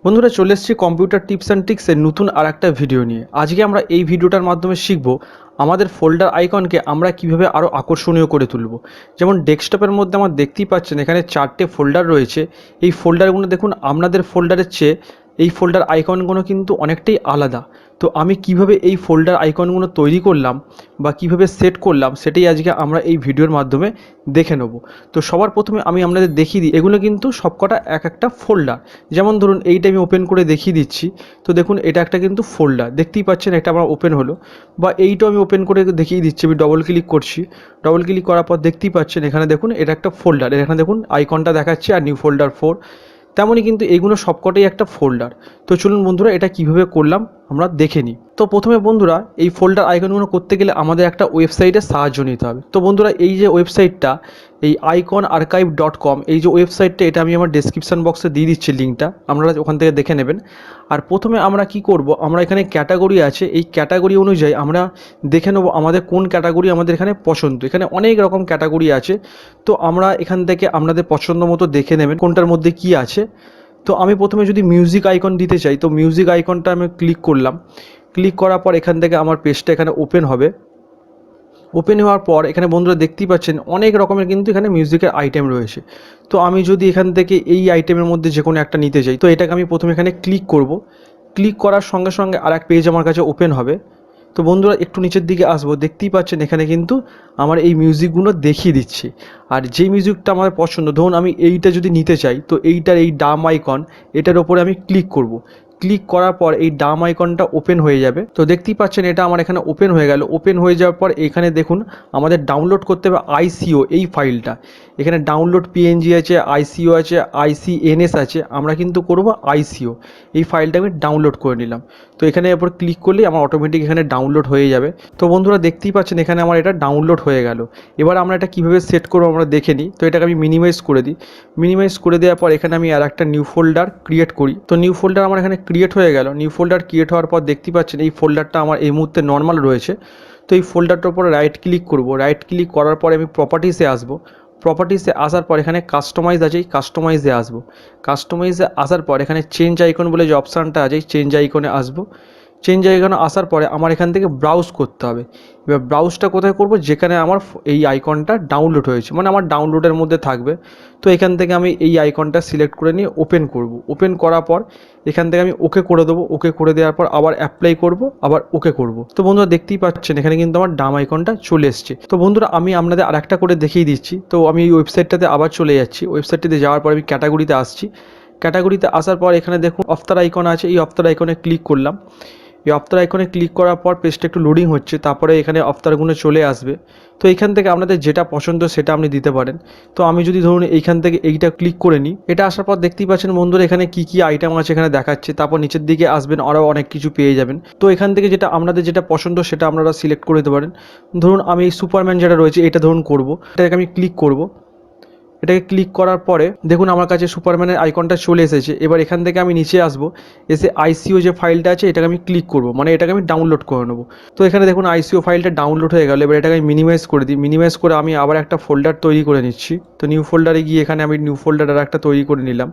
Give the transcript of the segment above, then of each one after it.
বন্ধুরা চলে এসেছি কম্পিউটার টিপস অ্যান্ড ট্রিক্সের নতুন আর একটা ভিডিও নিয়ে। আজকে আমরা এই ভিডিওটার মাধ্যমে শিখব আমাদের ফোল্ডার আইকনকে আমরা কিভাবে আরও আকর্ষণীয় করে তুলব। যেমন ডেস্কটপের মধ্যে আমার দেখতেই পাচ্ছেন এখানে 4টে ফোল্ডার রয়েছে। এই ফোল্ডারগুলো দেখুন আপনাদের ফোল্ডারের চেয়ে এই ফোল্ডার আইকনগুলো কিন্তু অনেকটাই আলাদা। তো আমি কিভাবে এই ফোল্ডার আইকনগুলো তৈরি করলাম বা কিভাবে সেট করলাম সেটাই আজকে আমরা এই ভিডিওর মাধ্যমে দেখে নেব। তো সবার প্রথমে আমি আপনাদের দেখিয়ে দিই, এগুলো কিন্তু সবকটা এক একটা ফোল্ডার। যেমন ধরুন এইটা আমি ওপেন করে দেখিয়ে দিচ্ছি। তো দেখুন এটা একটা কিন্তু ফোল্ডার, দেখতেই পাচ্ছেন এটা আমার ওপেন হলো। বা এইটাও আমি ওপেন করে দেখিয়ে দিচ্ছি, আমি ডবল ক্লিক করছি। ডবল ক্লিক করার পর দেখতেই পাচ্ছেন এখানে দেখুন এটা একটা ফোল্ডার, এখানে দেখুন আইকনটা দেখাচ্ছে আর নিউ ফোল্ডার 4। তেমনই কিন্তু এইগুলো সবকটাই একটা ফোল্ডার। তো চলুন বন্ধুরা এটা কিভাবে করলাম আমরা দেখে নিই। তো প্রথমে বন্ধুরা এই ফোল্ডার আইকনগুলো করতে গেলে আমাদের একটা ওয়েবসাইটের সাহায্য নিতে হবে। তো বন্ধুরা এই যে ওয়েবসাইটটা, এই iconarchive.com, এই যে ওয়েবসাইটটা, এটা আমি আমার ডেসক্রিপশান বক্সে দিয়ে দিচ্ছি লিঙ্কটা, আপনারা ওখান থেকে দেখে নেবেন। আর প্রথমে আমরা কি করব, আমরা এখানে ক্যাটাগরি আছে, এই ক্যাটাগরি অনুযায়ী আমরা দেখে নেব আমাদের কোন ক্যাটাগরি আমাদের এখানে পছন্দ। এখানে অনেক রকম ক্যাটাগরি আছে, তো আমরা এখান থেকে আপনাদের পছন্দ মতো দেখে নেবেন কোনটার মধ্যে কি আছে। তো আমি প্রথমে যদি মিউজিক আইকন দিতে চাই, তো মিউজিক আইকনটা আমি ক্লিক করলাম। ক্লিক করার পর এখান থেকে আমার পেজটা এখানে ওপেন হবে। ওপেন হওয়ার পর এখানে বন্ধুরা দেখতেই পাচ্ছেন অনেক রকমের কিন্তু এখানে মিউজিকের আইটেম রয়েছে। তো আমি যদি এখান থেকে এই আইটেমের মধ্যে যে কোনো একটা নিতে চাই, তো এটাকে আমি প্রথমে এখানে ক্লিক করব। ক্লিক করার সঙ্গে সঙ্গে আর এক পেজ আমার কাছে ওপেন হবে। তো বন্ধুরা একটু নিচের দিকে আসবো, দেখতেই পাচ্ছেন এখানে কিন্তু আমার এই মিউজিকগুলো দেখিয়ে দিচ্ছে। আর যে মিউজিকটা আমার পছন্দ, ধরুন আমি এইটা যদি নিতে চাই, তো এইটার এই ডাম আইকন, এটার ওপরে আমি ক্লিক করব। ক্লিক করার পর এই ডাম আইকনটা ওপেন হয়ে যাবে। তো দেখতেই পাচ্ছেন এটা আমার এখানে ওপেন হয়ে গেল। ওপেন হয়ে যাওয়ার পর এখানে দেখুন আমাদের ডাউনলোড করতে হবে আইসিও এই ফাইলটা। এখানে ডাউনলোড পিএনজি আছে, আইসিও আছে, আইসিএনএস আছে, আমরা কিন্তু করব আইসিও। এই ফাইলটা আমি ডাউনলোড করে নিলাম। তো এখানে এরপর ক্লিক করলেই আমার অটোমেটিক এখানে ডাউনলোড হয়ে যাবে। তো বন্ধুরা দেখতেই পাচ্ছেন এখানে আমার এটা ডাউনলোড হয়ে গেল। এবার আমরা এটা কীভাবে সেট করবো আমরা দেখে নিই। তো এটাকে আমি মিনিমাইজ করে দিই। মিনিমাইজ করে দেওয়ার পর এখানে আমি আর একটা নিউ ফোল্ডার ক্রিয়েট করি। তো নিউ ফোল্ডার আমার এখানে ক্রিয়েট হয়ে গেল। নিউ ফোল্ডার ক্রিয়েট হওয়ার পর দেখতেই পাচ্ছেন এই ফোল্ডারটা আমার এই মুহূর্তে নর্মাল রয়েছে। তো এই ফোল্ডারটার উপরে রাইট ক্লিক করব। রাইট ক্লিক করার পরে আমি প্রপার্টিসে আসবো। প্রপার্টিসে আসার পর এখানে কাস্টমাইজ আছে, এই কাস্টমাইজে আসবো। কাস্টমাইজে আসার পর এখানে চেঞ্জ আইকন বলে যে অপশানটা আছে, এই চেঞ্জ আইকনে আসবো। চেঞ্জ আইকনে আসার পরে আমার এখান থেকে ব্রাউজ করতে হবে। এবার ব্রাউজটা কোথায় করব, যেখানে আমার এই আইকনটা ডাউনলোড হয়েছে, মানে আমার ডাউনলোডের মধ্যে থাকবে। তো এখান থেকে আমি এই আইকনটা সিলেক্ট করে নিয়ে ওপেন করব। ওপেন করার পর এখান থেকে আমি ওকে করে দেবো। ওকে করে দেওয়ার পর আবার অ্যাপ্লাই করব, আবার ওকে করব। তো বন্ধুরা দেখতেই পাচ্ছেন এখানে কিন্তু আমার ডাম আইকনটা চলে এসছে। তো বন্ধুরা আমি আপনাদের আরেকটা করে দেখিয়ে দিচ্ছি। তো আমি এই ওয়েবসাইটটাতে আবার চলে যাচ্ছি। ওয়েবসাইটটিতে যাওয়ার পর আমি ক্যাটাগরিতে আসছি। ক্যাটাগরিতে আসার পর এখানে দেখুন অফতার আইকন আছে, এই অফতার আইকনে ক্লিক করলাম। এই অফতার আইকনে ক্লিক করার পর পেজটা একটু লোডিং হচ্ছে, তারপরে এখানে অফতারগুলো চলে আসবে। তো এইখান থেকে আপনাদের যেটা পছন্দ সেটা আপনি দিতে পারেন। তো আমি যদি ধরুন এইখান থেকে এইটা ক্লিক করে নিই, এটা আসার পর দেখতেই পাচ্ছেন বন্ধুরা এখানে কী কী আইটেম আছে এখানে দেখাচ্ছে। তারপর নিচের দিকে আসবেন, আরও অনেক কিছু পেয়ে যাবেন। তো এখান থেকে যেটা আপনাদের যেটা পছন্দ সেটা আপনারা সিলেক্ট করে দিতে পারেন। ধরুন আমি এই সুপারম্যান যেটা রয়েছে এটা ধরুন করব, এটাকে আমি ক্লিক করব। এটাকে ক্লিক করার পরে দেখুন আমার কাছে সুপারম্যানের আইকনটা চলে এসেছে। এবার এখান থেকে আমি নিচে আসবো, এসে আইসিও যে ফাইলটা আছে এটাকে আমি ক্লিক করব, মানে এটাকে আমি ডাউনলোড করে নেবো। তো এখানে দেখুন আইসিও ফাইলটা ডাউনলোড হয়ে গেল। এবার এটাকে আমি মিনিমাইজ করে দিই। মিনিমাইজ করে আমি আবার একটা ফোল্ডার তৈরি করে নিচ্ছি। তো নিউ ফোল্ডারে গিয়ে এখানে আমি নিউ ফোল্ডার আর একটা তৈরি করে নিলাম।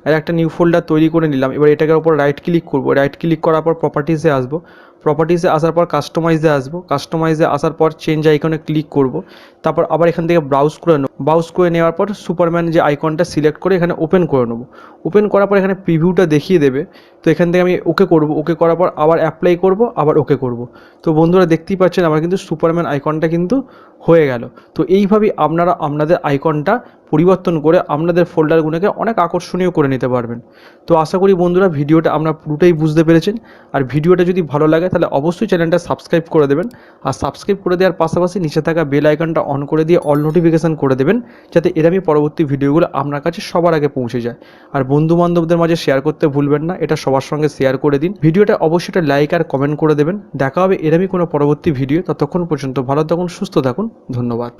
আর একটা নিউ ফোল্ডার তৈরি করে নিলাম। এবার এটাকে ওপর রাইট ক্লিক করব। রাইট ক্লিক করার পর প্রপার্টিসে আসবো। প্রপার্টিসে আসার পর কাস্টমাইজে আসবো। কাস্টমাইজে আসার পর চেঞ্জ আইকনে ক্লিক করব। তারপর আবার এখান থেকে ব্রাউজ করে নেব। ব্রাউজ করে নেওয়ার পর সুপারম্যান যে আইকনটা সিলেক্ট করে এখানে ওপেন করে নেব। ওপেন করার পর এখানে প্রিভিউটা দেখিয়ে দেবে। তো এখান থেকে আমি ওকে করব। ওকে করার পর আবার অ্যাপ্লাই করব, আবার ওকে করব। তো বন্ধুরা দেখতেই পাচ্ছেন আমার কিন্তু সুপারম্যান আইকনটা কিন্তু হয়ে গেল। তো এইভাবেই আপনারা আপনাদের আইকনটা পরিবর্তন করে আপনাদের ফোল্ডারগুলোকে অনেক আকর্ষণীয় করে নিতে পারবেন। তো আশা করি বন্ধুরা ভিডিওটা আপনারা পুরোটাই বুঝতে পেরেছেন। আর ভিডিওটা যদি ভালো লাগে তাহলে অবশ্যই চ্যানেলটা সাবস্ক্রাইব করে দেবেন। আর সাবস্ক্রাইব করে দেওয়ার পাশাপাশি নিচে থাকা বেল আইকনটা অন করে দিয়ে অল নোটিফিকেশান করে দেবেন, যাতে এরকমই পরবর্তী ভিডিওগুলো আপনার কাছে সবার আগে পৌঁছে যায়। আর বন্ধু বান্ধবদের মাঝে শেয়ার করতে ভুলবেন না, এটা সবার সঙ্গে শেয়ার করে দিন। ভিডিওটা অবশ্যই একটা লাইক আর কমেন্ট করে দেবেন। দেখা হবে এরকমই কোনো পরবর্তী ভিডিও। ততক্ষণ পর্যন্ত ভালো থাকুন, সুস্থ থাকুন, ধন্যবাদ।